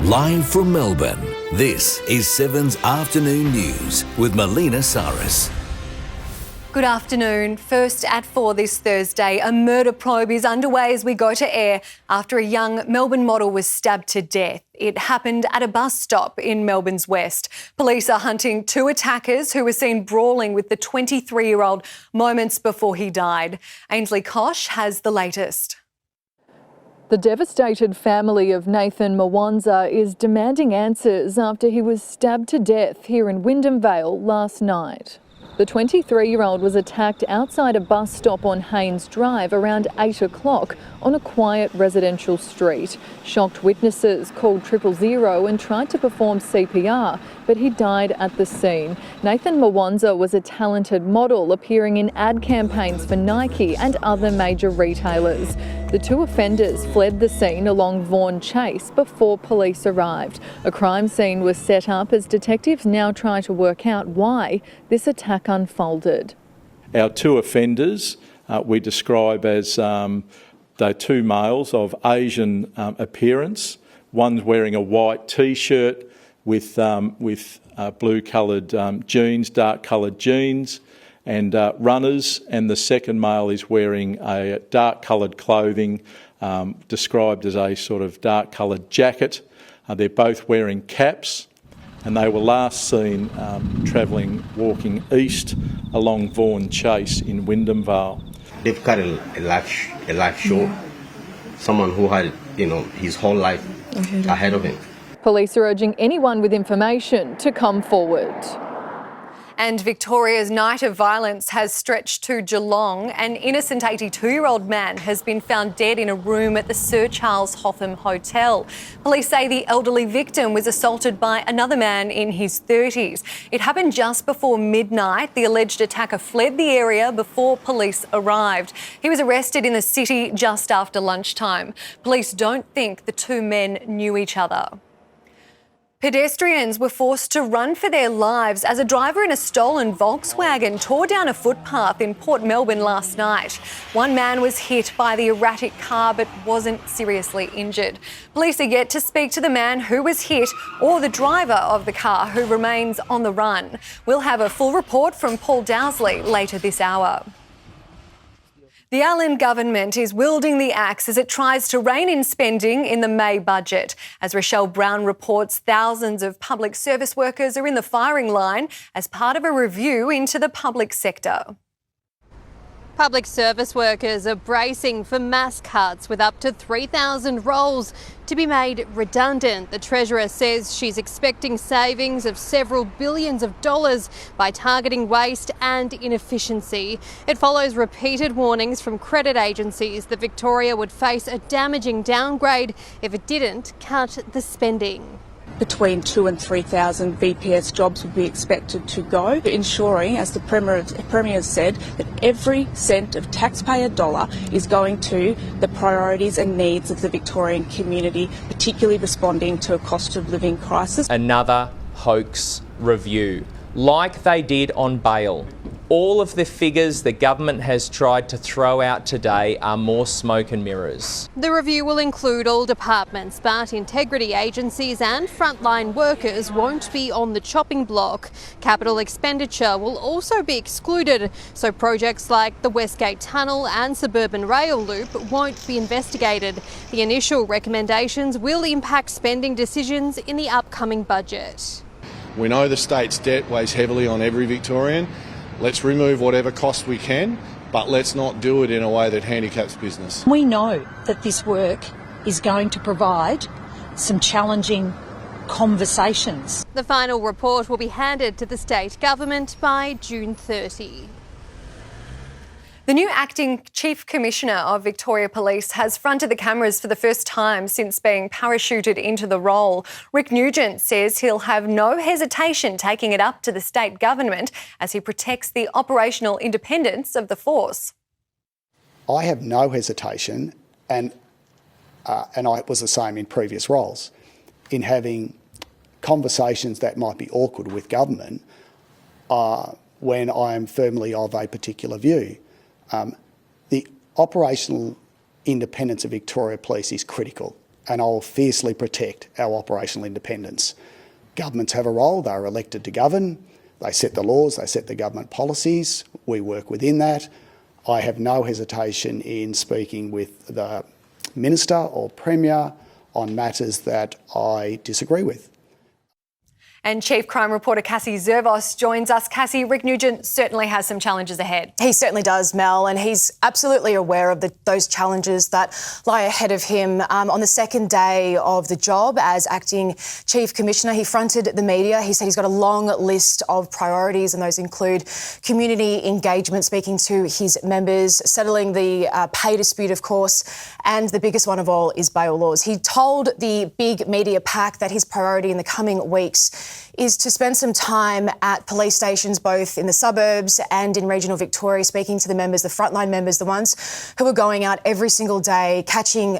Live from Melbourne, this is 7's Afternoon News with Melina Sarris. Good afternoon. First at 4 this Thursday, a murder probe is underway as we go to air after a young Melbourne model was stabbed to death. It happened at a bus stop in Melbourne's west. Police are hunting two attackers who were seen brawling with the 23-year-old moments before he died. Ainsley Kosh has the latest. The devastated family of Nathan Mwanza is demanding answers after he was stabbed to death here in Wyndham Vale last night. The 23-year-old was attacked outside a bus stop on Haynes Drive around 8 o'clock on a quiet residential street. Shocked witnesses called 000 and tried to perform CPR, but he died at the scene. Nathan Mwanza was a talented model appearing in ad campaigns for Nike and other major retailers. The two offenders fled the scene along Vaughan Chase before police arrived. A crime scene was set up as detectives now try to work out why this attack unfolded. Our two offenders we describe as they're two males of Asian appearance. One's wearing a white T-shirt with blue-coloured jeans, dark-coloured jeans and runners, and the second male is wearing a dark-coloured clothing described as a sort of dark-coloured jacket. They're both wearing caps, and they were last seen walking east along Vaughan Chase in Wyndham Vale. They've cut a life short. Someone who had, his whole life ahead of him. Police are urging anyone with information to come forward. And Victoria's night of violence has stretched to Geelong. An innocent 82-year-old man has been found dead in a room at the Sir Charles Hotham Hotel. Police say the elderly victim was assaulted by another man in his 30s. It happened just before midnight. The alleged attacker fled the area before police arrived. He was arrested in the city just after lunchtime. Police don't think the two men knew each other. Pedestrians were forced to run for their lives as a driver in a stolen Volkswagen tore down a footpath in Port Melbourne last night. One man was hit by the erratic car but wasn't seriously injured. Police are yet to speak to the man who was hit or the driver of the car who remains on the run. We'll have a full report from Paul Dowsley later this hour. The Allen government is wielding the axe as it tries to rein in spending in the May budget. As Rochelle Brown reports, thousands of public service workers are in the firing line as part of a review into the public sector. Public service workers are bracing for mass cuts with up to 3,000 roles to be made redundant. The Treasurer says she's expecting savings of several billions of dollars by targeting waste and inefficiency. It follows repeated warnings from credit agencies that Victoria would face a damaging downgrade if it didn't cut the spending. Between 2,000 and 3,000 VPS jobs will be expected to go, ensuring, as the Premier has said, that every cent of taxpayer dollar is going to the priorities and needs of the Victorian community, particularly responding to a cost of living crisis. Another hoax review, like they did on bail. All of the figures the government has tried to throw out today are more smoke and mirrors. The review will include all departments, but integrity agencies and frontline workers won't be on the chopping block. Capital expenditure will also be excluded, so projects like the Westgate Tunnel and Suburban Rail Loop won't be investigated. The initial recommendations will impact spending decisions in the upcoming budget. We know the state's debt weighs heavily on every Victorian. Let's remove whatever cost we can, but let's not do it in a way that handicaps business. We know that this work is going to provide some challenging conversations. The final report will be handed to the state government by June 30. The new acting Chief Commissioner of Victoria Police has fronted the cameras for the first time since being parachuted into the role. Rick Nugent says he'll have no hesitation taking it up to the state government as he protects the operational independence of the force. I have no hesitation, and I was the same in previous roles, in having conversations that might be awkward with government when I am firmly of a particular view. The operational independence of Victoria Police is critical and I'll fiercely protect our operational independence. Governments have a role. They're elected to govern. They set the laws, they set the government policies. We work within that. I have no hesitation in speaking with the Minister or Premier on matters that I disagree with. And Chief Crime Reporter Cassie Zervos joins us. Cassie, Rick Nugent certainly has some challenges ahead. He certainly does, Mel, and he's absolutely aware of those challenges that lie ahead of him. On the second day of the job as Acting Chief Commissioner, he fronted the media. He said he's got a long list of priorities, and those include community engagement, speaking to his members, settling the pay dispute, of course, and the biggest one of all is bail laws. He told the big media pack that his priority in the coming weeks is to spend some time at police stations, both in the suburbs and in regional Victoria, speaking to the members, the frontline members, the ones who are going out every single day, catching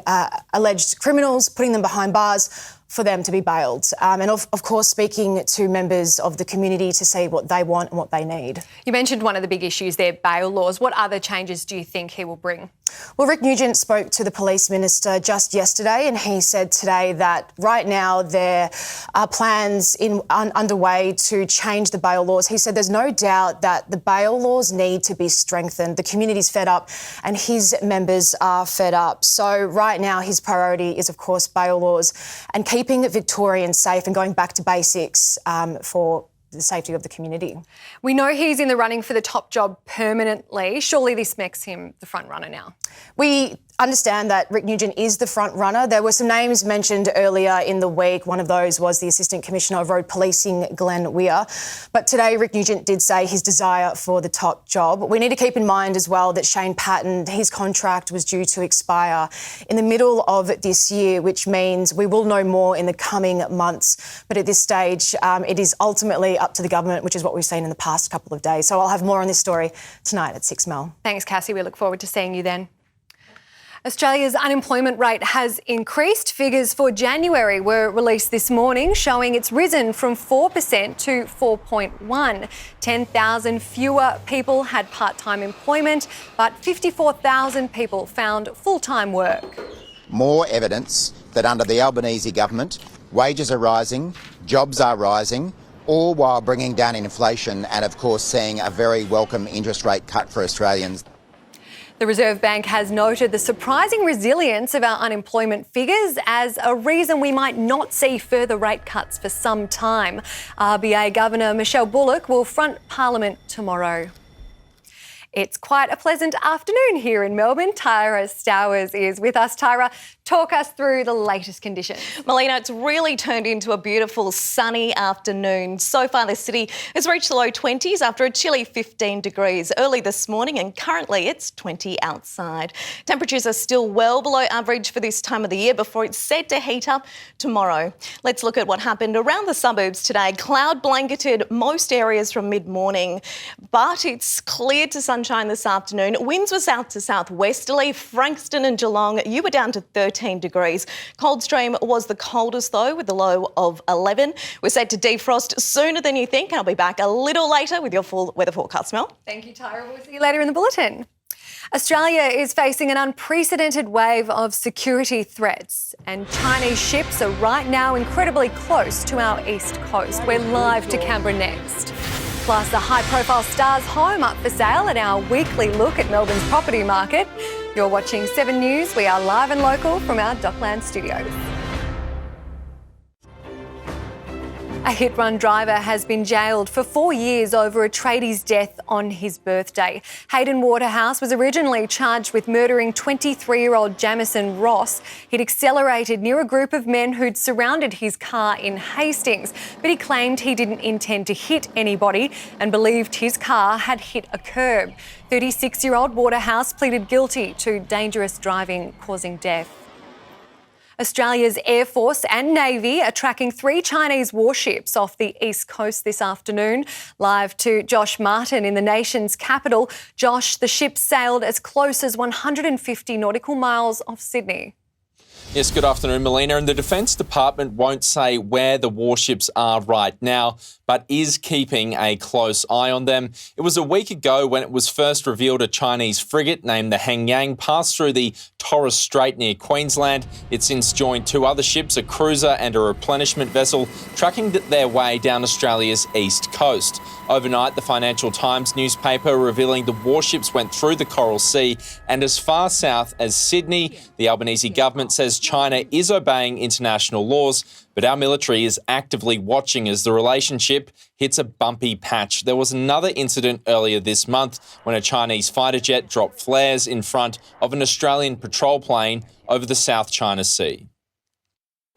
alleged criminals, putting them behind bars, for them to be bailed. And of course, speaking to members of the community to see what they want and what they need. You mentioned one of the big issues there, bail laws. What other changes do you think he will bring? Well, Rick Nugent spoke to the police minister just yesterday, and he said today that right now there are plans underway to change the bail laws. He said there's no doubt that the bail laws need to be strengthened. The community's fed up and his members are fed up. So right now his priority is, of course, bail laws and keeping Victorians safe and going back to basics for the safety of the community. We know he's in the running for the top job permanently. Surely this makes him the front runner now. We understand that Rick Nugent is the front runner. There were some names mentioned earlier in the week. One of those was the Assistant Commissioner of Road Policing, Glenn Weir. But today, Rick Nugent did say his desire for the top job. We need to keep in mind as well that Shane Patton, his contract was due to expire in the middle of this year, which means we will know more in the coming months. But at this stage, it is ultimately up to the government, which is what we've seen in the past couple of days. So I'll have more on this story tonight at 6, Mel. Thanks, Cassie. We look forward to seeing you then. Australia's unemployment rate has increased. Figures for January were released this morning, showing it's risen from 4% to 4.1%. 10,000 fewer people had part-time employment, but 54,000 people found full-time work. More evidence that under the Albanese government, wages are rising, jobs are rising, all while bringing down inflation and, of course, seeing a very welcome interest rate cut for Australians. The Reserve Bank has noted the surprising resilience of our unemployment figures as a reason we might not see further rate cuts for some time. RBA Governor Michelle Bullock will front Parliament tomorrow. It's quite a pleasant afternoon here in Melbourne. Tyra Stowers is with us. Tyra, talk us through the latest conditions. Melina, it's really turned into a beautiful sunny afternoon. So far, the city has reached the low 20s after a chilly 15 degrees early this morning, and currently it's 20 outside. Temperatures are still well below average for this time of the year before it's set to heat up tomorrow. Let's look at what happened around the suburbs today. Cloud blanketed most areas from mid-morning, but it's cleared to sunshine this afternoon. Winds were south to southwesterly. Frankston and Geelong, you were down to 13 degrees. Coldstream was the coldest though, with a low of 11. We're set to defrost sooner than you think. I'll be back a little later with your full weather forecast, Mel. Thank you, Tyra. We'll see you later in the bulletin. Australia is facing an unprecedented wave of security threats, and Chinese ships are right now incredibly close to our east coast. We're live to Canberra next. Plus, the high-profile Star's home up for sale and our weekly look at Melbourne's property market. You're watching 7 News. We are live and local from our Dockland studios. A hit-run driver has been jailed for 4 years over a tradie's death on his birthday. Hayden Waterhouse was originally charged with murdering 23-year-old Jamison Ross. He'd accelerated near a group of men who'd surrounded his car in Hastings, but he claimed he didn't intend to hit anybody and believed his car had hit a curb. 36-year-old Waterhouse pleaded guilty to dangerous driving causing death. Australia's Air Force and Navy are tracking 3 Chinese warships off the east coast this afternoon. Live to Josh Martin in the nation's capital. Josh, the ships sailed as close as 150 nautical miles off Sydney. Yes, good afternoon, Melina. And the Defence Department won't say where the warships are right now, but is keeping a close eye on them. It was a week ago when it was first revealed a Chinese frigate named the Hengyang passed through the Torres Strait near Queensland. It's since joined two other ships, a cruiser and a replenishment vessel, tracking their way down Australia's east coast. Overnight, the Financial Times newspaper revealing the warships went through the Coral Sea and as far south as Sydney. The Albanese government says China is obeying international laws, but our military is actively watching as the relationship hits a bumpy patch. There was another incident earlier this month when a Chinese fighter jet dropped flares in front of an Australian patrol plane over the South China Sea.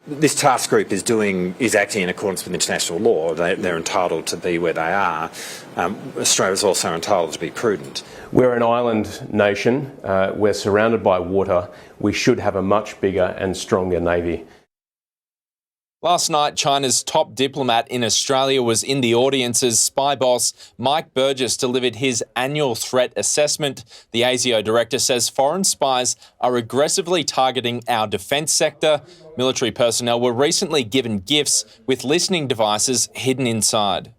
This task group is acting in accordance with international law. They're entitled to be where they are. Australia's also entitled to be prudent. We're an island nation. We're surrounded by water. We should have a much bigger and stronger navy. Last night, China's top diplomat in Australia was in the audience as spy boss Mike Burgess delivered his annual threat assessment. The ASIO director says foreign spies are aggressively targeting our defence sector. Military personnel were recently given gifts with listening devices hidden inside.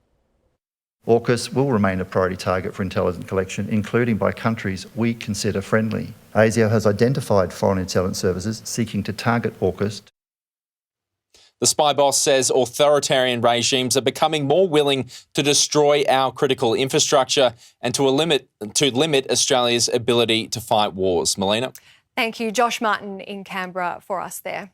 AUKUS will remain a priority target for intelligence collection, including by countries we consider friendly. ASIO has identified foreign intelligence services seeking to target AUKUS. The spy boss says authoritarian regimes are becoming more willing to destroy our critical infrastructure and to limit Australia's ability to fight wars. Melina? Thank you. Josh Martin in Canberra for us there.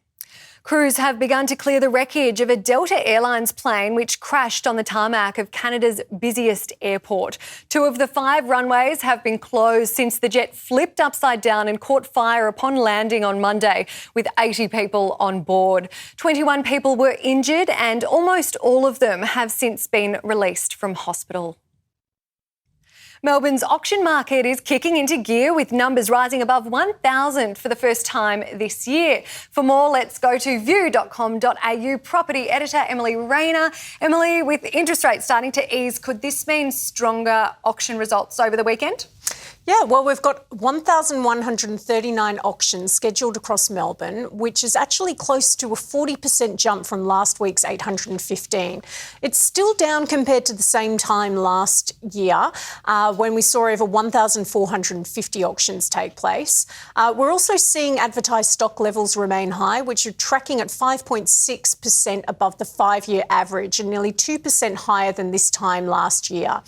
Crews have begun to clear the wreckage of a Delta Airlines plane which crashed on the tarmac of Canada's busiest airport. 2 of the 5 runways have been closed since the jet flipped upside down and caught fire upon landing on Monday, with 80 people on board. 21 people were injured and almost all of them have since been released from hospital. Melbourne's auction market is kicking into gear with numbers rising above 1,000 for the first time this year. For more, let's go to view.com.au property editor Emily Rayner. Emily, with interest rates starting to ease, could this mean stronger auction results over the weekend? Yeah, well, we've got 1,139 auctions scheduled across Melbourne, which is actually close to a 40% jump from last week's 815. It's still down compared to the same time last year when we saw over 1,450 auctions take place. We're also seeing advertised stock levels remain high, which are tracking at 5.6% above the 5-year average and nearly 2% higher than this time last year.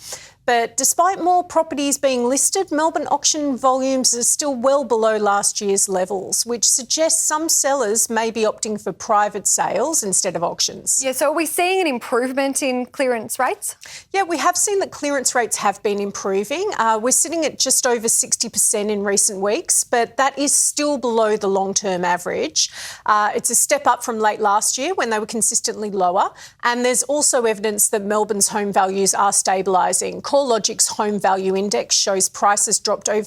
But despite more properties being listed, Melbourne auction volumes are still well below last year's levels, which suggests some sellers may be opting for private sales instead of auctions. Yeah, so are we seeing an improvement in clearance rates? Yeah, we have seen that clearance rates have been improving. We're sitting at just over 60% in recent weeks, but that is still below the long-term average. It's a step up from late last year when they were consistently lower. And there's also evidence that Melbourne's home values are stabilising. CoreLogic's Home Value Index shows prices dropped just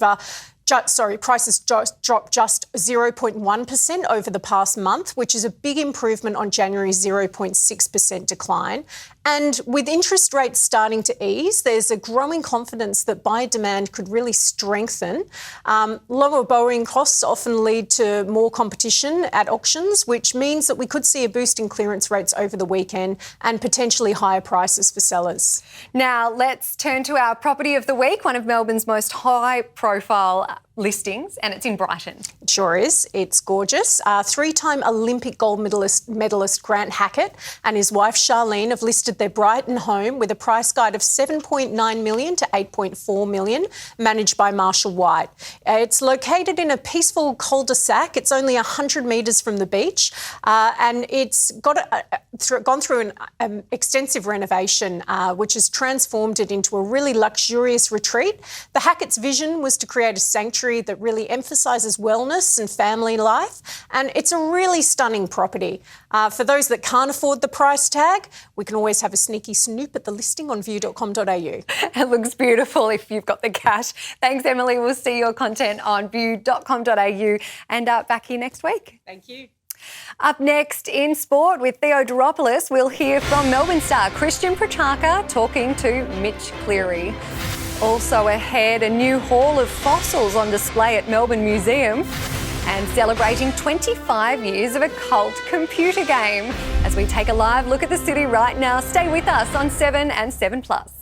0.1% over the past month, which is a big improvement on January's 0.6% decline. And with interest rates starting to ease, there's a growing confidence that buyer demand could really strengthen. Lower borrowing costs often lead to more competition at auctions, which means that we could see a boost in clearance rates over the weekend and potentially higher prices for sellers. Now, let's turn to our property of the week, one of Melbourne's most high-profile listings, and it's in Brighton. It sure is. It's gorgeous. 3-time Olympic gold medalist Grant Hackett and his wife Charlene have listed their Brighton home with a price guide of $7.9 million to $8.4 million, managed by Marshall White. It's located in a peaceful cul-de-sac. It's only 100 metres from the beach, and it's gone through an extensive renovation, which has transformed it into a really luxurious retreat. The Hackett's vision was to create a sanctuary that really emphasises wellness and family life, and it's a really stunning property. For those that can't afford the price tag, we can always have a sneaky snoop at the listing on view.com.au. It looks beautiful if you've got the cash. Thanks, Emily. We'll see your content on view.com.au and back here next week. Thank you. Up next in sport with Theo Doropoulos, we'll hear from Melbourne star Christian Petrarca talking to Mitch Cleary. Also ahead, a new haul of fossils on display at Melbourne Museum. And celebrating 25 years of a cult computer game. As we take a live look at the city right now, stay with us on 7 and 7+.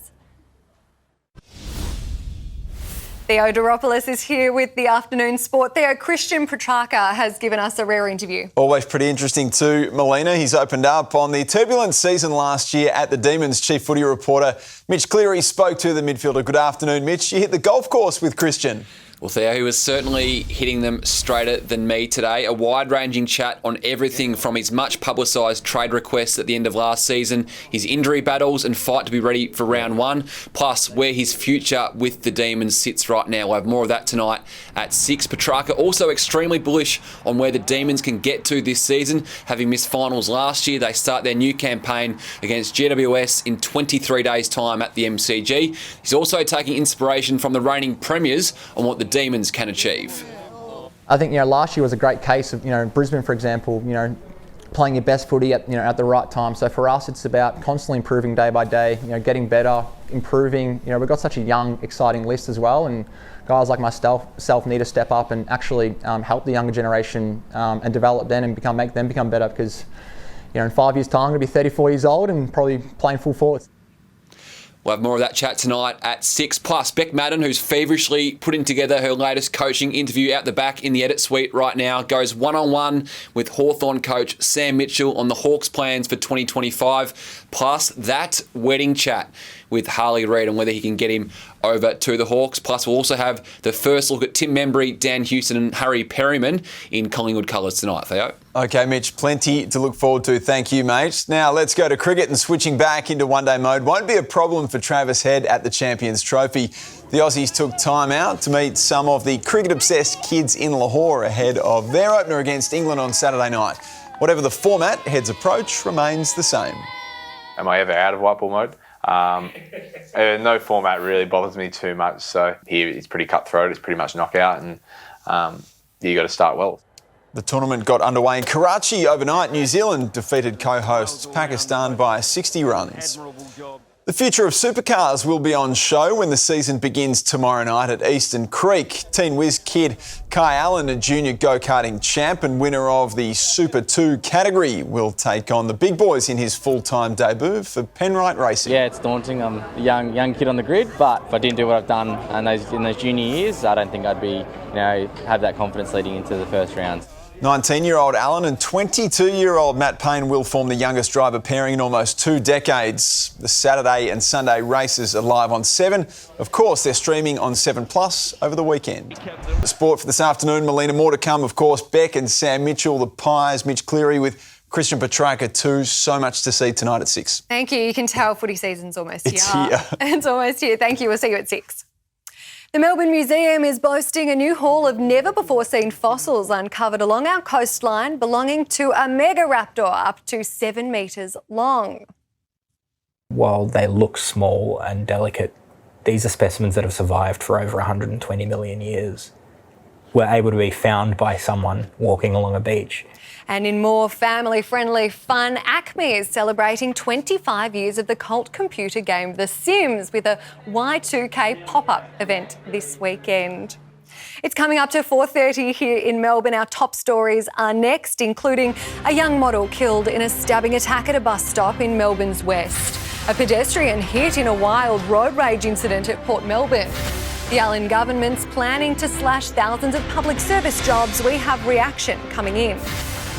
Theo Doropoulos is here with the afternoon sport. Theo, Christian Petrarca has given us a rare interview. Always pretty interesting too, Melina. He's opened up on the turbulent season last year at the Demons. Chief footy reporter Mitch Cleary spoke to the midfielder. Good afternoon, Mitch. You hit the golf course with Christian. Well, Theo, he was certainly hitting them straighter than me today. A wide-ranging chat on everything from his much-publicised trade requests at the end of last season, his injury battles and fight to be ready for round one, plus where his future with the Demons sits right now. We'll have more of that tonight at 6. Petrarca also extremely bullish on where the Demons can get to this season. Having missed finals last year, they start their new campaign against GWS in 23 days' time at the MCG. He's also taking inspiration from the reigning premiers on what the Demons can achieve. I think last year was a great case of Brisbane, for example, playing your best footy at at the right time. So for us, it's about constantly improving day by day. Getting better, improving. We've got such a young, exciting list as well, and guys like myself need to step up and actually help the younger generation and develop them and make them become better. Because in 5 years' time, I'm going to be 34 years old and probably playing full forwards. We'll have more of that chat tonight at 6. Plus, Beck Madden, who's feverishly putting together her latest coaching interview out the back in the edit suite right now, goes one-on-one with Hawthorn coach Sam Mitchell on the Hawks' plans for 2025. Plus, that wedding chat with Harley Reid on whether he can get him over to the Hawks. Plus, we'll also have the first look at Tim Membry, Dan Houston and Harry Perryman in Collingwood colours tonight, Theo. OK, Mitch, plenty to look forward to. Thank you, mate. Now, let's go to cricket, and switching back into one-day mode won't be a problem for Travis Head at the Champions Trophy. The Aussies took time out to meet some of the cricket-obsessed kids in Lahore ahead of their opener against England on Saturday night. Whatever the format, Head's approach remains the same. Am I ever out of white ball mode? No format really bothers me too much. So here it's pretty cutthroat. It's pretty much knockout, and you got to start well. The tournament got underway in Karachi overnight. New Zealand defeated co-hosts Pakistan by 60 runs. The future of supercars will be on show when the season begins tomorrow night at Eastern Creek. Teen Whiz kid Kai Allen, a junior go-karting champ and winner of the Super 2 category, will take on the big boys in his full-time debut for Penrite Racing. Yeah, it's daunting. I'm a young kid on the grid, but if I didn't do what I've done in those junior years, I don't think I'd be, have that confidence leading into the first rounds. 19-year-old Allen and 22-year-old Matt Payne will form the youngest driver pairing in almost 2 decades. The Saturday and Sunday races are live on 7. Of course, they're streaming on 7+ over the weekend. The sport for this afternoon, Melina, more to come, of course. Beck and Sam Mitchell, the Pies, Mitch Cleary with Christian Petrarca too. So much to see tonight at 6. Thank you. You can tell footy season's almost It's here. It's almost here. Thank you. We'll see you at 6. The Melbourne Museum is boasting a new haul of never-before-seen fossils uncovered along our coastline belonging to a megaraptor up to 7 metres long. While they look small and delicate, these are specimens that have survived for over 120 million years. Were able to be found by someone walking along a beach. And in more family-friendly fun, Acme is celebrating 25 years of the cult computer game The Sims with a Y2K pop-up event this weekend. It's coming up to 4:30 here in Melbourne. Our top stories are next, including a young model killed in a stabbing attack at a bus stop in Melbourne's west, a pedestrian hit in a wild road rage incident at Port Melbourne. The Allen government's planning to slash thousands of public service jobs. We have reaction coming in.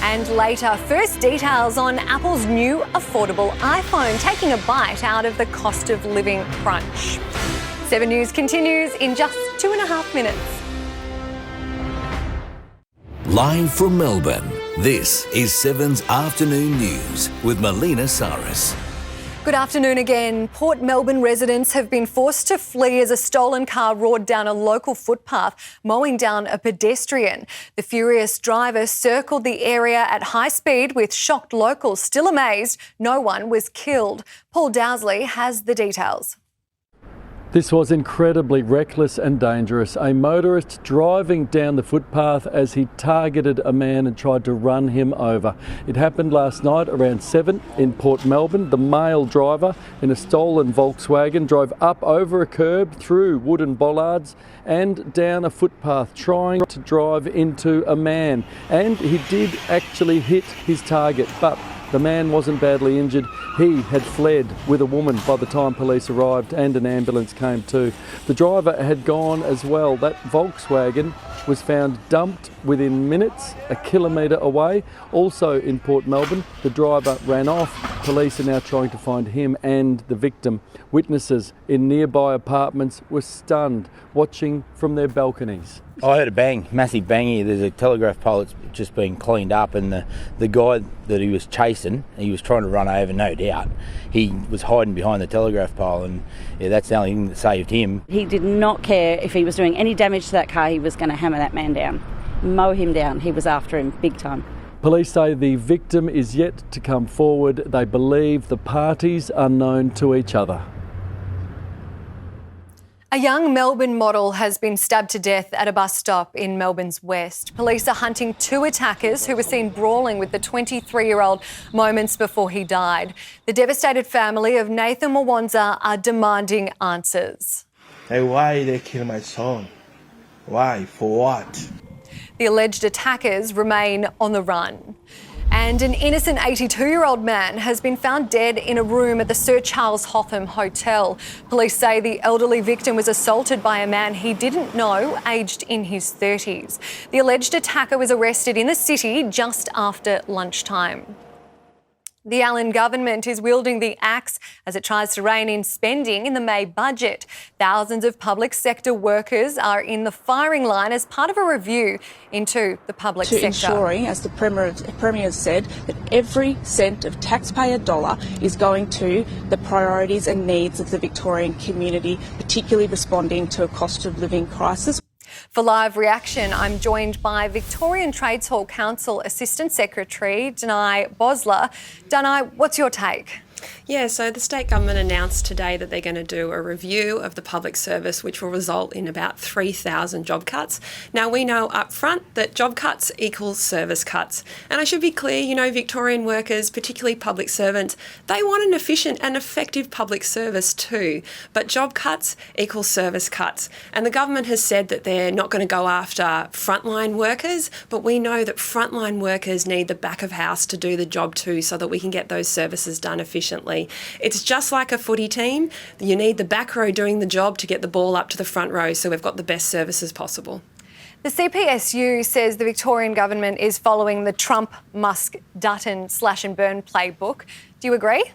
And later, first details on Apple's new affordable iPhone, taking a bite out of the cost of living crunch. 7 News continues in just 2.5 minutes. Live from Melbourne, this is 7's Afternoon News with Melina Sarris. Good afternoon again. Port Melbourne residents have been forced to flee as a stolen car roared down a local footpath, mowing down a pedestrian. The furious driver circled the area at high speed, with shocked locals still amazed no one was killed. Paul Dowsley has the details. This was incredibly reckless and dangerous. A motorist driving down the footpath as he targeted a man and tried to run him over. It happened last night around 7 in Port Melbourne. The male driver in a stolen Volkswagen drove up over a curb, through wooden bollards and down a footpath, trying to drive into a man. And he did actually hit his target, but the man wasn't badly injured. He had fled with a woman by the time police arrived and an ambulance came too. The driver had gone as well. That Volkswagen was found dumped within minutes, a kilometre away. Also in Port Melbourne, the driver ran off. Police are now trying to find him and the victim. Witnesses in nearby apartments were stunned, watching from their balconies. I heard a bang, massive bang here. There's a telegraph pole that's just been cleaned up, and the guy that he was chasing, he was trying to run over, no doubt. He was hiding behind the telegraph pole, and yeah, that's the only thing that saved him. He did not care if he was doing any damage to that car. He was going to hammer that man down, mow him down. He was after him big time. Police say the victim is yet to come forward. They believe the parties are known to each other. A young Melbourne model has been stabbed to death at a bus stop in Melbourne's west. Police are hunting 2 attackers who were seen brawling with the 23-year-old moments before he died. The devastated family of Nathan Mwanza are demanding answers. Hey, why they kill my son? Why? For what? The alleged attackers remain on the run. And an innocent 82-year-old man has been found dead in a room at the Sir Charles Hotham Hotel. Police say the elderly victim was assaulted by a man he didn't know, aged in his 30s. The alleged attacker was arrested in the city just after lunchtime. The Allen government is wielding the axe as it tries to rein in spending in the May budget. Thousands of public sector workers are in the firing line as part of a review into the public sector. Ensuring, as the Premier said, that every cent of taxpayer dollar is going to the priorities and needs of the Victorian community, particularly responding to a cost of living crisis. For live reaction, I'm joined by Victorian Trades Hall Council Assistant Secretary Danai Bosler. Danai, what's your take? Yeah, so the state government announced today that they're going to do a review of the public service, which will result in about 3,000 job cuts. Now, we know up front that job cuts equals service cuts. And I should be clear, you know, Victorian workers, particularly public servants, they want an efficient and effective public service too. But job cuts equals service cuts. And the government has said that they're not going to go after frontline workers, but we know that frontline workers need the back of house to do the job too, so that we can get those services done efficiently. It's just like a footy team. You need the back row doing the job to get the ball up to the front row, so we've got the best services possible. The CPSU says the Victorian government is following the Trump, Musk, Dutton slash and burn playbook. Do you agree?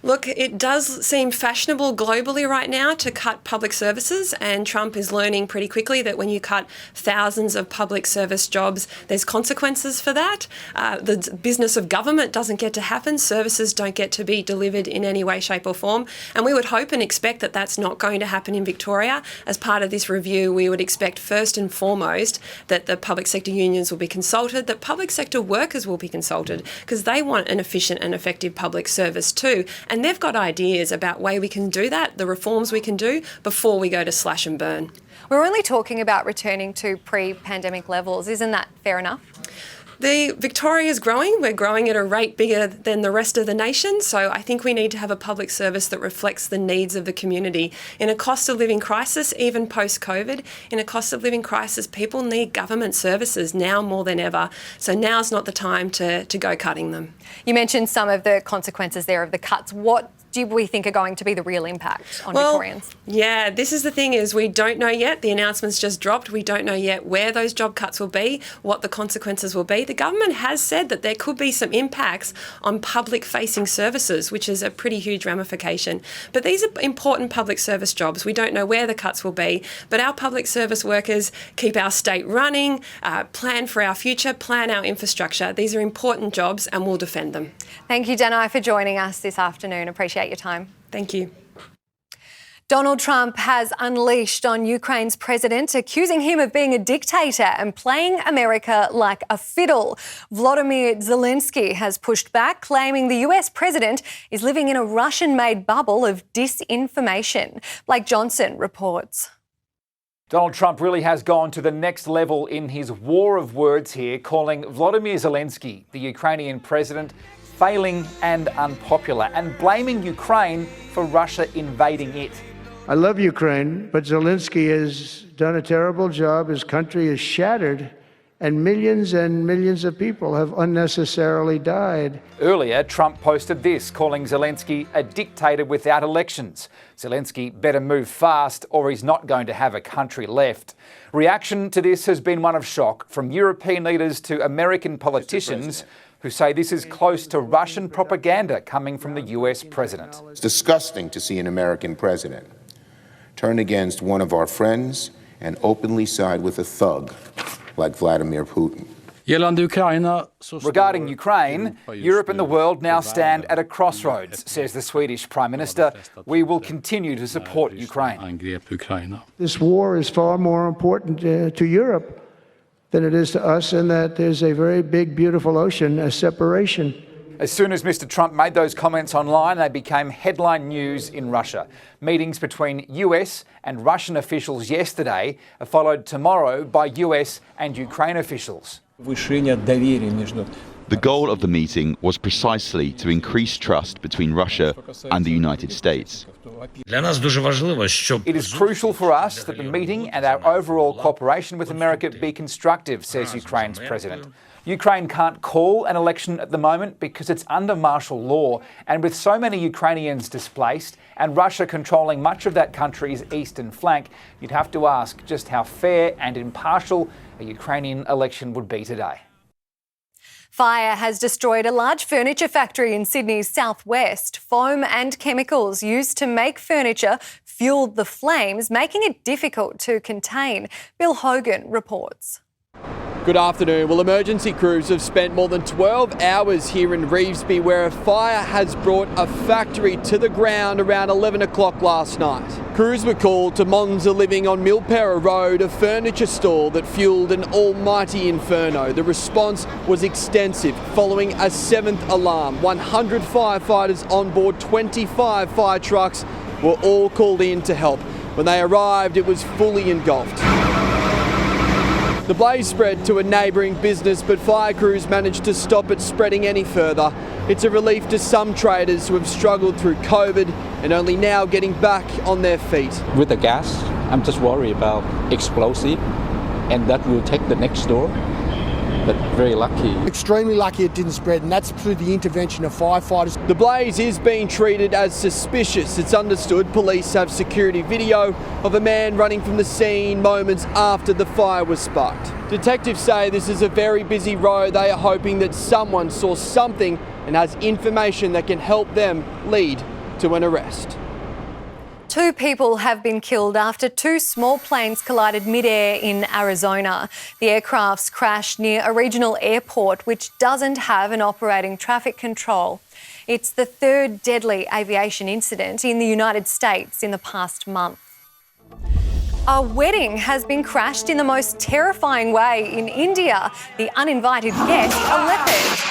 Look, it does seem fashionable globally right now to cut public services, and Trump is learning pretty quickly that when you cut thousands of public service jobs, there's consequences for that. The business of government doesn't get to happen. Services don't get to be delivered in any way, shape or form. And we would hope and expect that that's not going to happen in Victoria. As part of this review, we would expect first and foremost that the public sector unions will be consulted, that public sector workers will be consulted, because they want an efficient and effective public service too. And they've got ideas about way we can do that, the reforms we can do before we go to slash and burn. We're only talking about returning to pre-pandemic levels. Isn't that fair enough? Victoria is growing. We're growing at a rate bigger than the rest of the nation. So I think we need to have a public service that reflects the needs of the community. In a cost of living crisis, even post-COVID, in a cost of living crisis, people need government services now more than ever. So now's not the time to go cutting them. You mentioned some of the consequences there of the cuts. What do we think are going to be the real impact on Victorians? Yeah, this is the thing is we don't know yet. The announcement's just dropped. We don't know yet where those job cuts will be, what the consequences will be. The government has said that there could be some impacts on public-facing services, which is a pretty huge ramification. But these are important public service jobs. We don't know where the cuts will be, but our public service workers keep our state running, plan for our future, plan our infrastructure. These are important jobs and we'll defend them. Thank you, Danai, for joining us this afternoon. Appreciate your time. Thank you. Donald Trump has unleashed on Ukraine's president, accusing him of being a dictator and playing America like a fiddle. Volodymyr Zelensky has pushed back, claiming the US president is living in a Russian-made bubble of disinformation. Blake Johnson reports. Donald Trump really has gone to the next level in his war of words here, calling Volodymyr Zelensky, the Ukrainian president, failing and unpopular, and blaming Ukraine for Russia invading it. I love Ukraine, but Zelensky has done a terrible job. His country is shattered, and millions of people have unnecessarily died. Earlier, Trump posted this, calling Zelensky a dictator without elections. Zelensky better move fast or he's not going to have a country left. Reaction to this has been one of shock, from European leaders to American politicians who say this is close to Russian propaganda coming from the US president. It's disgusting to see an American president turn against one of our friends and openly side with a thug like Vladimir Putin. Regarding Ukraine, Europe and the world now stand at a crossroads, says the Swedish Prime Minister. We will continue to support Ukraine. This war is far more important to Europe than it is to us, and that there's a very big, beautiful ocean, a separation. As soon as Mr. Trump made those comments online, they became headline news in Russia. Meetings between US and Russian officials yesterday are followed tomorrow by US and Ukraine officials. The goal of the meeting was precisely to increase trust between Russia and the United States. It is crucial for us that the meeting and our overall cooperation with America be constructive, says Ukraine's president. Ukraine can't call an election at the moment because it's under martial law, and with so many Ukrainians displaced and Russia controlling much of that country's eastern flank, you'd have to ask just how fair and impartial a Ukrainian election would be today. Fire has destroyed a large furniture factory in Sydney's southwest. Foam and chemicals used to make furniture fueled the flames, making it difficult to contain. Bill Hogan reports. Good afternoon. Well, emergency crews have spent more than 12 hours here in Revesby, where a fire has brought a factory to the ground around 11 o'clock last night. Crews were called to Monza Living on Milpera Road, a furniture store that fueled an almighty inferno. The response was extensive, following a 7th alarm. 100 firefighters on board 25 fire trucks were all called in to help. When they arrived, it was fully engulfed. The blaze spread to a neighbouring business, but fire crews managed to stop it spreading any further. It's a relief to some traders who have struggled through COVID and only now getting back on their feet. With the gas, I'm just worried about explosive, and that will take the next door. But very lucky. Extremely lucky it didn't spread, and that's through the intervention of firefighters. The blaze is being treated as suspicious. It's understood police have security video of a man running from the scene moments after the fire was sparked. Detectives say this is a very busy road. They are hoping that someone saw something and has information that can help them lead to an arrest. 2 people have been killed after 2 small planes collided mid-air in Arizona. The aircrafts crashed near a regional airport which doesn't have an operating traffic control. It's the 3rd deadly aviation incident in the United States in the past month. A wedding has been crashed in the most terrifying way in India. The uninvited guest, a leopard.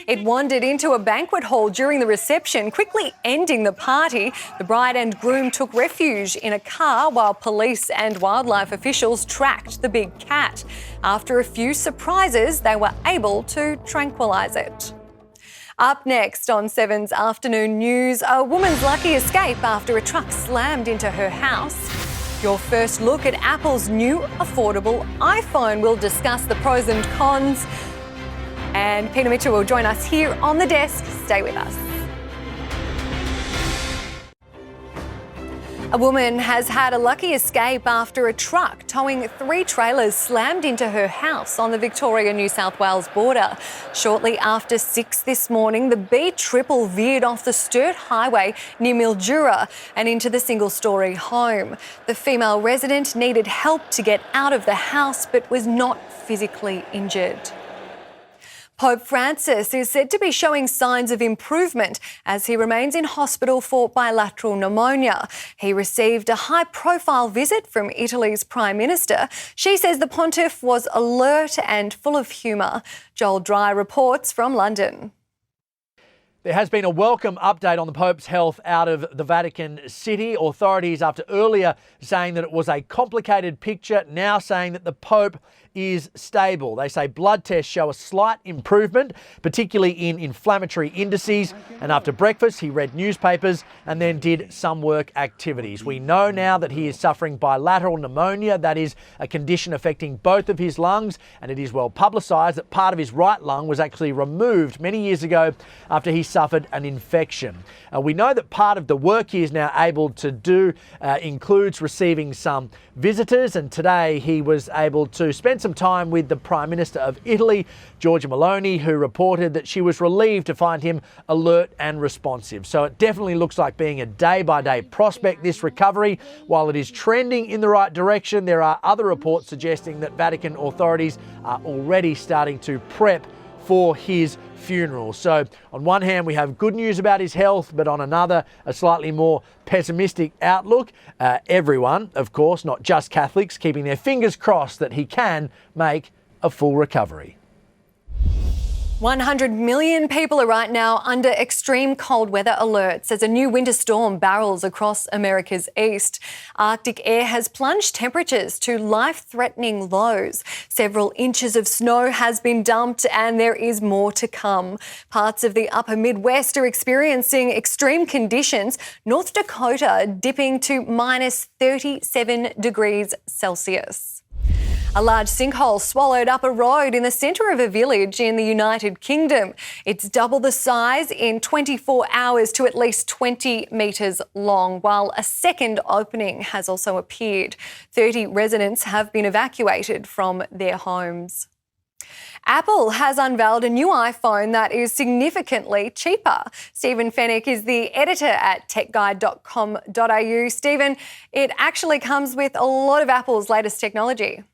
It wandered into a banquet hall during the reception, quickly ending the party. The bride and groom took refuge in a car while police and wildlife officials tracked the big cat. After a few surprises, they were able to tranquilise it. Up next on 7's Afternoon News, a woman's lucky escape after a truck slammed into her house. Your first look at Apple's new affordable iPhone. We'll discuss the pros and cons. And Peter Mitchell will join us here on the desk. Stay with us. A woman has had a lucky escape after a truck towing 3 trailers slammed into her house on the Victoria-New South Wales border. Shortly after 6 this morning, the B-triple veered off the Sturt Highway near Mildura and into the single-storey home. The female resident needed help to get out of the house but was not physically injured. Pope Francis is said to be showing signs of improvement as he remains in hospital for bilateral pneumonia. He received a high-profile visit from Italy's Prime Minister. She says the pontiff was alert and full of humour. Joel Dry reports from London. There has been a welcome update on the Pope's health out of the Vatican City. Authorities, after earlier saying that it was a complicated picture, now saying that the Pope is stable. They say blood tests show a slight improvement, particularly in inflammatory indices. And after breakfast, he read newspapers and then did some work activities. We know now that he is suffering bilateral pneumonia. That is a condition affecting both of his lungs. And it is well publicised that part of his right lung was actually removed many years ago after he suffered an infection. We know that part of the work he is now able to do includes receiving some visitors, and today he was able to spend some time with the Prime Minister of Italy, Giorgia Meloni, who reported that she was relieved to find him alert and responsive. So it definitely looks like being a day-by-day prospect, this recovery. While it is trending in the right direction, there are other reports suggesting that Vatican authorities are already starting to prep for his funeral. So on one hand, we have good news about his health, but on another, a slightly more pessimistic outlook. Everyone, of course, not just Catholics, keeping their fingers crossed that he can make a full recovery. 100 million people are right now under extreme cold weather alerts as a new winter storm barrels across America's east. Arctic air has plunged temperatures to life-threatening lows. Several inches of snow has been dumped and there is more to come. Parts of the upper Midwest are experiencing extreme conditions, North Dakota dipping to minus 37 degrees Celsius. A large sinkhole swallowed up a road in the centre of a village in the United Kingdom. It's double the size in 24 hours to at least 20 metres long, while a second opening has also appeared. 30 residents have been evacuated from their homes. Apple has unveiled a new iPhone that is significantly cheaper. Stephen Fennick is the editor at techguide.com.au. Stephen, it actually comes with a lot of Apple's latest technology.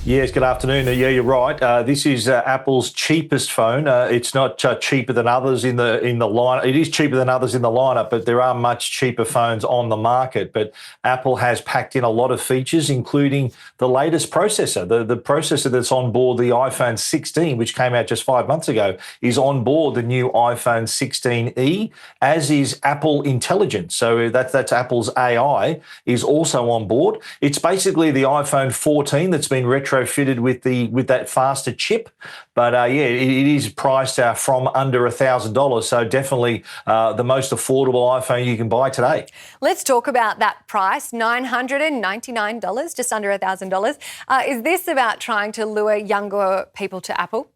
Yes, good afternoon. Yeah, you're right. This is Apple's cheapest phone. It's not cheaper than others in the line. It is cheaper than others in the lineup, but there are much cheaper phones on the market. But Apple has packed in a lot of features, including the latest processor. The processor that's on board the iPhone 16, which came out just 5 months ago, is on board the new iPhone 16e, as is Apple Intelligence. So that's Apple's AI is also on board. It's basically the iPhone 14 that's been retrofitted with that faster chip, but it is priced from under $1,000. So definitely the most affordable iPhone you can buy today. Let's talk about that price, $999, just under $1,000. Is this about trying to lure younger people to Apple?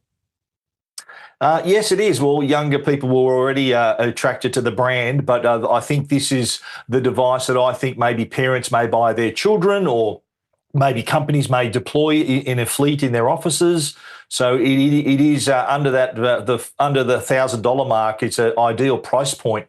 Yes, it is. Well, younger people were already attracted to the brand, but I think this is the device that I think maybe parents may buy their children, or maybe companies may deploy in a fleet in their offices. So it is under the $1,000 mark. It's an ideal price point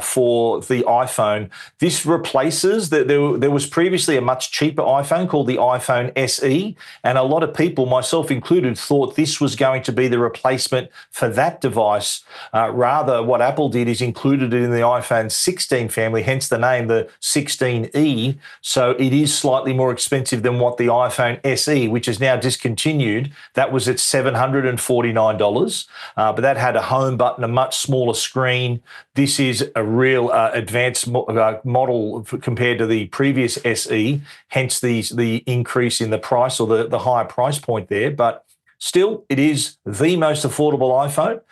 for the iPhone. This replaces there was previously a much cheaper iPhone called the iPhone SE, and a lot of people, myself included, thought this was going to be the replacement for that device. Rather, what Apple did is included it in the iPhone 16 family, hence the name, the 16e. So it is slightly more expensive than what the iPhone SE, which is now discontinued, that was at $749, but that had a home button, a much smaller screen. This is a real advanced model compared to the previous SE, hence the increase in the price, or the higher price point there. But still, it is the most affordable iPhone.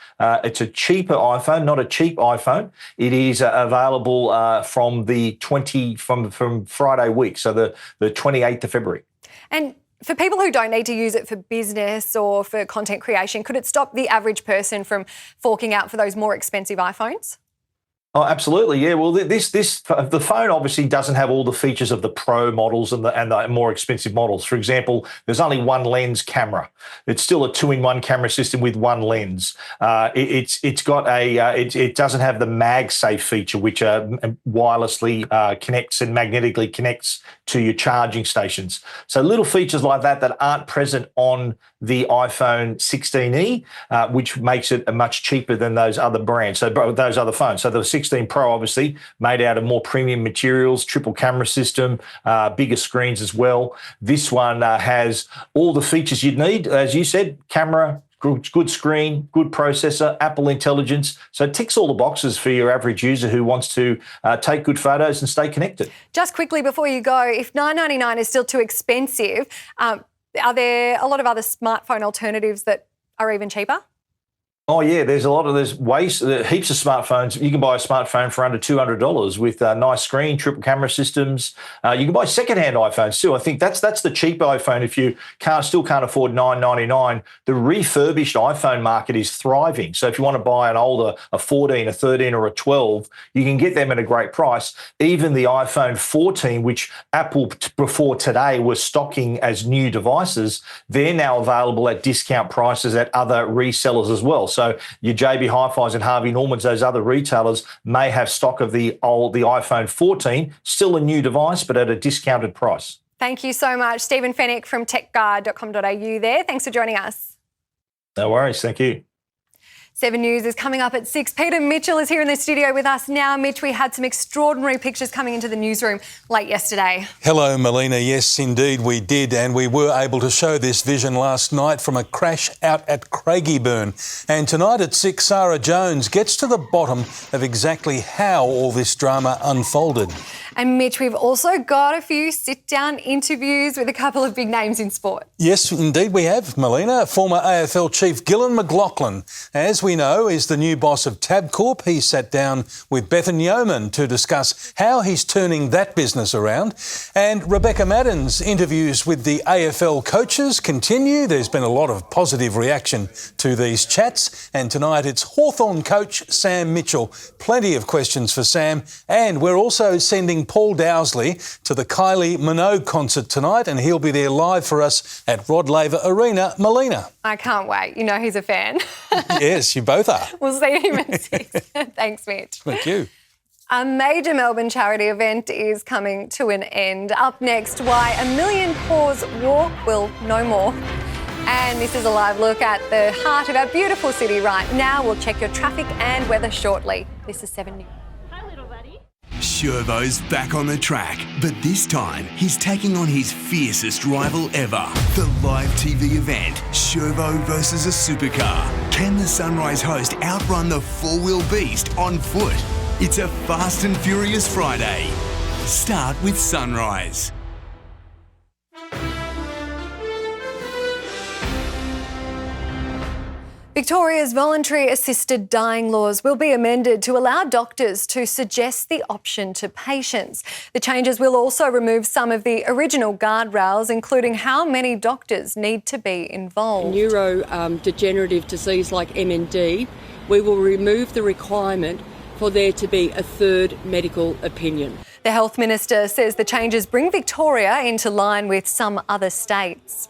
It's a cheaper iPhone, not a cheap iPhone. It is available from Friday week, so the 28th of February. And for people who don't need to use it for business or for content creation, could it stop the average person from forking out for those more expensive iPhones? Oh, absolutely, yeah. Well, the phone obviously doesn't have all the features of the Pro models and the more expensive models. For example, there's only one lens camera. It's still a 2-in-1 camera system with one lens. It doesn't have the MagSafe feature, which wirelessly connects and magnetically connects to your charging stations. So little features like that aren't present on the iPhone 16e, which makes it much cheaper than those other brands. So those other phones. So the 16 Pro, obviously, made out of more premium materials, triple camera system, bigger screens as well. This one has all the features you'd need, as you said, camera, good screen, good processor, Apple Intelligence. So it ticks all the boxes for your average user who wants to take good photos and stay connected. Just quickly before you go, if $9.99 is still too expensive, are there a lot of other smartphone alternatives that are even cheaper? Oh yeah, there's heaps of smartphones. You can buy a smartphone for under $200 with a nice screen, triple camera systems. You can buy secondhand iPhones too. I think that's the cheap iPhone if you still can't afford $9.99. The refurbished iPhone market is thriving. So if you want to buy an older, a 14, a 13 or a 12, you can get them at a great price. Even the iPhone 14, which Apple before today was stocking as new devices, they're now available at discount prices at other resellers as well. So your JB Hi-Fis and Harvey Normans, those other retailers, may have stock of the iPhone 14, still a new device, but at a discounted price. Thank you so much. Stephen Fennick from techguide.com.au there. Thanks for joining us. No worries. Thank you. 7 News is coming up at 6. Peter Mitchell is here in the studio with us now. Mitch, we had some extraordinary pictures coming into the newsroom late yesterday. Hello, Melina. Yes, indeed we did, and we were able to show this vision last night from a crash out at Craigieburn. And tonight at 6, Sarah Jones gets to the bottom of exactly how all this drama unfolded. And Mitch, we've also got a few sit-down interviews with a couple of big names in sport. Yes, indeed we have, Melina. Former AFL chief Gillan McLachlan, as we know, is the new boss of Tabcorp. He sat down with Bethan Yeoman to discuss how he's turning that business around. And Rebecca Madden's interviews with the AFL coaches continue. There's been a lot of positive reaction to these chats. And tonight it's Hawthorn coach Sam Mitchell. Plenty of questions for Sam. And we're also sending Paul Dowsley to the Kylie Minogue concert tonight, and he'll be there live for us at Rod Laver Arena, Melina. I can't wait. You know he's a fan. Yes, you both are. We'll see him at 6. Thanks, Mitch. Thank you. A major Melbourne charity event is coming to an end. Up next, why a million paws walk will no more. And this is a live look at the heart of our beautiful city right now. We'll check your traffic and weather shortly. This is 7 News. Shervo's back on the track, but this time he's taking on his fiercest rival ever. The live TV event, Shervo versus a supercar. Can the Sunrise host outrun the four-wheel beast on foot? It's a Fast and Furious Friday. Start with Sunrise. Victoria's voluntary assisted dying laws will be amended to allow doctors to suggest the option to patients. The changes will also remove some of the original guardrails, including how many doctors need to be involved. Neurodegenerative disease like MND, we will remove the requirement for there to be a third medical opinion. The Health Minister says the changes bring Victoria into line with some other states.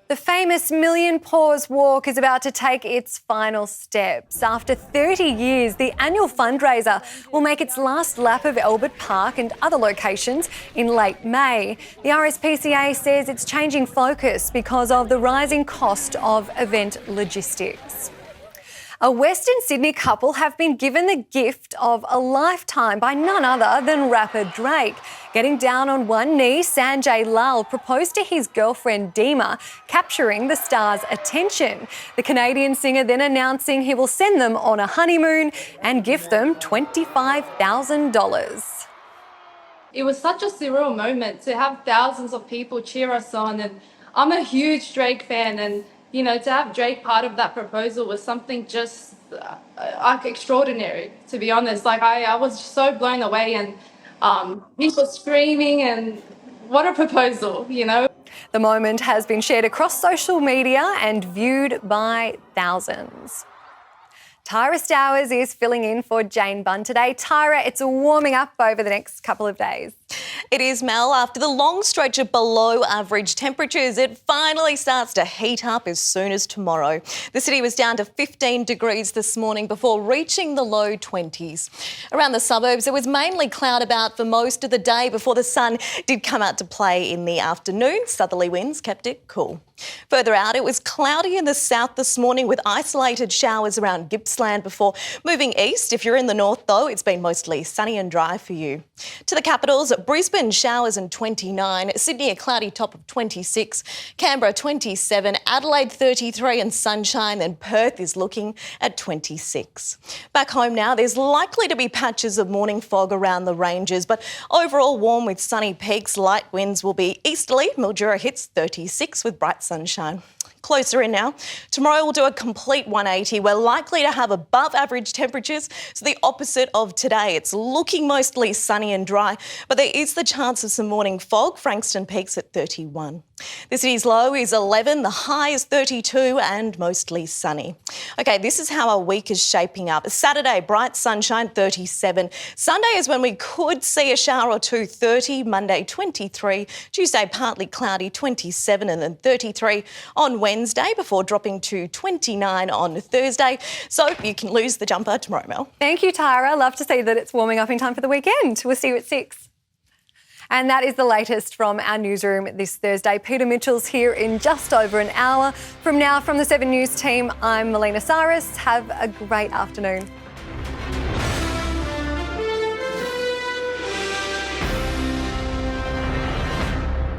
The famous Million Paws Walk is about to take its final steps. After 30 years, the annual fundraiser will make its last lap of Albert Park and other locations in late May. The RSPCA says it's changing focus because of the rising cost of event logistics. A Western Sydney couple have been given the gift of a lifetime by none other than rapper Drake. Getting down on one knee, Sanjay Lal proposed to his girlfriend Deema, capturing the star's attention. The Canadian singer then announcing he will send them on a honeymoon and gift them $25,000. It was such a surreal moment to have thousands of people cheer us on, and I'm a huge Drake fan, and you know, to have Drake part of that proposal was something just extraordinary, to be honest. I was so blown away, and people screaming, and what a proposal, you know. The moment has been shared across social media and viewed by thousands. Tyra Stowers is filling in for Jane Bunn today. Tyra, it's warming up over the next couple of days. It is, Mel. After the long stretch of below average temperatures, it finally starts to heat up as soon as tomorrow. The city was down to 15 degrees this morning before reaching the low 20s. Around the suburbs, it was mainly cloud about for most of the day before the sun did come out to play in the afternoon. Southerly winds kept it cool. Further out, it was cloudy in the south this morning with isolated showers around Gippsland before moving east. If you're in the north, though, it's been mostly sunny and dry for you. To the capitals, Brisbane showers and 29, Sydney a cloudy top of 26, Canberra 27, Adelaide 33 and sunshine, then Perth is looking at 26. Back home now, there's likely to be patches of morning fog around the ranges, but overall warm with sunny peaks. Light winds will be easterly. Mildura hits 36 with bright sunshine. Closer in now. Tomorrow we'll do a complete 180. We're likely to have above average temperatures, so the opposite of today. It's looking mostly sunny and dry, but there is the chance of some morning fog. Frankston peaks at 31. The city's low is 11, the high is 32 and mostly sunny. OK, this is how our week is shaping up. Saturday, bright sunshine, 37. Sunday is when we could see a shower or two, 30. Monday, 23. Tuesday, partly cloudy, 27 and then 33 on Wednesday before dropping to 29 on Thursday. So you can lose the jumper tomorrow, Mel. Thank you, Tyra. Love to see that it's warming up in time for the weekend. We'll see you at 6. And that is the latest from our newsroom this Thursday. Peter Mitchell's here in just over an hour. From now, from the 7 News team, I'm Melina Sarris. Have a great afternoon.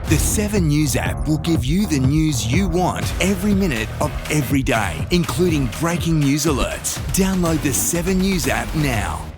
The 7 News app will give you the news you want every minute of every day, including breaking news alerts. Download the 7 News app now.